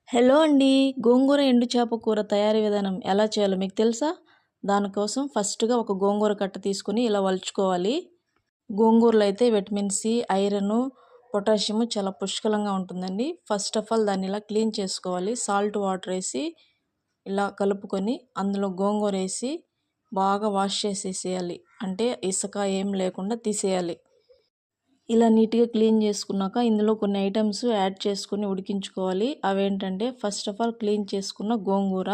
Hello అండి. గోంగూర ఎండు చేప కూర తయారీ విధానం ఎలా చేయాలో మీకు తెలుసా? దానికోసం ఫస్ట్‌గా ఒక గోంగూర కట్ట తీసుకొని ఇలా వలుచుకోవాలి. గోంగూరలో అయితే విటమిన్ సి, ఐరన్, పొటాషియం చాలా పుష్కలంగా ఉంటుందండి. ఫస్ట్ ఆఫ్ ఆల్ దాన్ని ఇలా క్లీన్ చేసుకోవాలి. సాల్ట్ వాటర్ ఏసి ఇలా కలుపుకొని అందులో గోంగూర ఏసి బాగా వాష్ చేసేసేయాలి. అంటే ఇసక ఏం లేకుండా తీసేయాలి. ఇలా నీట్‌గా క్లీన్ చేసుకున్నాక ఇందులో కొన్ని ఐటమ్స్ యాడ్ చేసుకొని ఉడికించుకోవాలి. అవేంటంటే ఫస్ట్ ఆఫ్ ఆల్ క్లీన్ చేసుకున్న గోంగూర,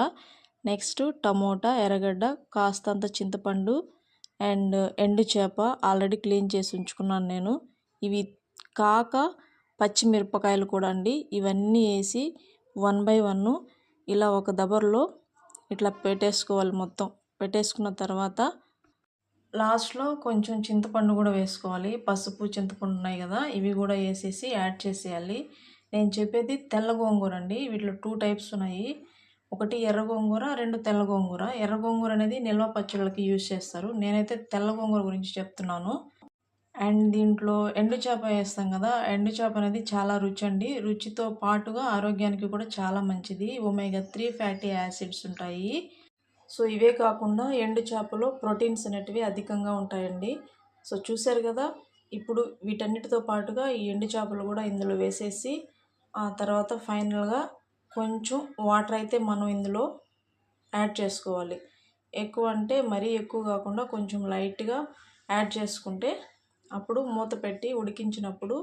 నెక్స్ట్ టమోటా, ఎర్రగడ్డ, కాస్తంత చింతపండు అండ్ ఎండు చేప ఆల్రెడీ క్లీన్ చేసి ఉంచుకున్నాను నేను. ఇవి కాక పచ్చిమిరపకాయలు కూడా అండి. ఇవన్నీ వేసి 1 బై 1 ఇలా ఒక దబర్లో ఇట్లా పెట్టేసుకోవాలి మొత్తం. పెట్టేసుకున్న తర్వాత లాస్ట్లో కొంచెం చింతపండు కూడా వేసుకోవాలి. పసుపు, చింతపండు ఉన్నాయి కదా, ఇవి కూడా వేసేసి యాడ్ చేసేయాలి. నేను చెప్పేది తెల్ల గోంగూర అండి. వీటిలో 2 టైప్స్ ఉన్నాయి. ఒకటి ఎర్ర గోంగూర, 2 తెల్ల గోంగూర. ఎర్ర గోంగూర అనేది నిల్వ పచ్చళ్ళకి యూజ్ చేస్తారు. నేనైతే తెల్ల గోంగూర గురించి చెప్తున్నాను. అండ్ దీంట్లో ఎండు చేప వేస్తాం కదా, ఎండు చేప అనేది చాలా రుచి అండి. రుచితో పాటుగా ఆరోగ్యానికి కూడా చాలా మంచిది. ఒమేగా 3 ఫ్యాటీ యాసిడ్స్ ఉంటాయి. సో ఇవే కాకుండా ఎండు చేపలో ప్రోటీన్స్ అనేటివి అధికంగా ఉంటాయండి. సో చూసారు కదా, ఇప్పుడు వీటన్నిటితో పాటుగా ఈ ఎండు చేపలు కూడా ఇందులో వేసేసి ఆ తర్వాత ఫైనల్గా కొంచెం వాటర్ అయితే మనం ఇందులో యాడ్ చేసుకోవాలి. ఎక్కువ అంటే మరీ ఎక్కువ కాకుండా కొంచెం లైట్గా యాడ్ చేసుకుంటే అప్పుడు మూత పెట్టి ఉడికించినప్పుడు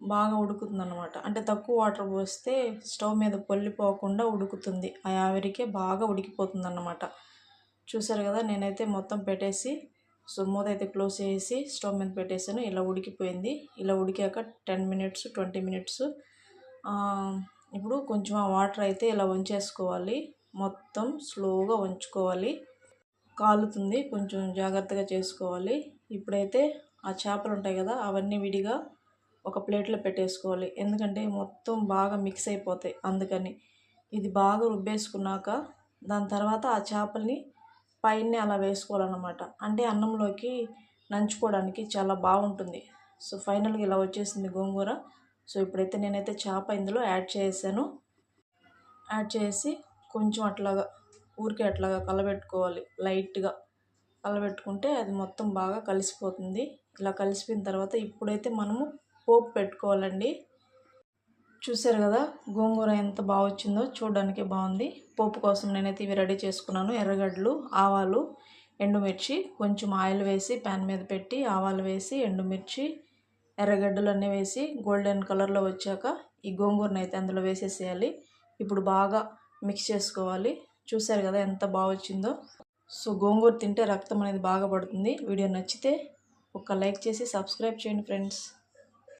బాగా ఉడుకుతుందన్నమాట. అంటే తక్కువ వాటర్ పోస్తే స్టవ్ మీద పొల్లిపోకుండా ఉడుకుతుంది. ఆ ఆవిరికే బాగా ఉడికిపోతుందన్నమాట. చూసారు కదా, నేనైతే మొత్తం పెట్టేసి మూత అయితే క్లోజ్ చేసి స్టవ్ మీద పెట్టేసాను. ఇలా ఉడికిపోయింది. ఇలా ఉడికాక 10 మినిట్స్ 20 మినిట్స్ ఇప్పుడు కొంచెం ఆ వాటర్ అయితే ఇలా వంచేసుకోవాలి. మొత్తం స్లోగా వంచుకోవాలి. కాలుతుంది, కొంచెం జాగ్రత్తగా చేసుకోవాలి. ఇప్పుడైతే ఆ చేపలు ఉంటాయి కదా, అవన్నీ విడిగా ఒక ప్లేట్లో పెట్టేసుకోవాలి. ఎందుకంటే మొత్తం బాగా మిక్స్ అయిపోతాయి, అందుకని. ఇది బాగా రుబ్బేసుకున్నాక దాని తర్వాత ఆ చేపల్ని పైన అలా వేసుకోవాలన్నమాట. అంటే అన్నంలోకి నంచుకోవడానికి చాలా బాగుంటుంది. సో ఫైనల్గా ఇలా వచ్చేసింది గోంగూర. సో ఇప్పుడైతే నేనైతే చేప ఇందులో యాడ్ చేసాను. యాడ్ చేసి కొంచెం అట్లాగా ఊరికే అట్లాగా కలబెట్టుకోవాలి. లైట్గా కలబెట్టుకుంటే అది మొత్తం బాగా కలిసిపోతుంది. ఇలా కలిసిపోయిన తర్వాత ఇప్పుడైతే మనము పోపు పెట్టుకోవాలండి. చూసారు కదా, గోంగూర ఎంత బాగా వచ్చిందో, చూడడానికి బాగుంది. పోపు కోసం నేనైతే ఇవి రెడీ చేసుకున్నాను. ఎర్రగడ్డలు, ఆవాలు, ఎండుమిర్చి, కొంచెం ఆయిల్ వేసి ప్యాన్ మీద పెట్టి ఆవాలు వేసి ఎండుమిర్చి, ఎర్రగడ్డలు అన్నీ వేసి గోల్డెన్ కలర్లో వచ్చాక ఈ గోంగూరను అయితే అందులో వేసేసేయాలి. ఇప్పుడు బాగా మిక్స్ చేసుకోవాలి. చూసారు కదా ఎంత బాగా వచ్చిందో. సో గోంగూర తింటే రక్తం అనేది బాగా పడుతుంది. వీడియో నచ్చితే ఒక లైక్ చేసి సబ్స్క్రైబ్ చేయండి ఫ్రెండ్స్.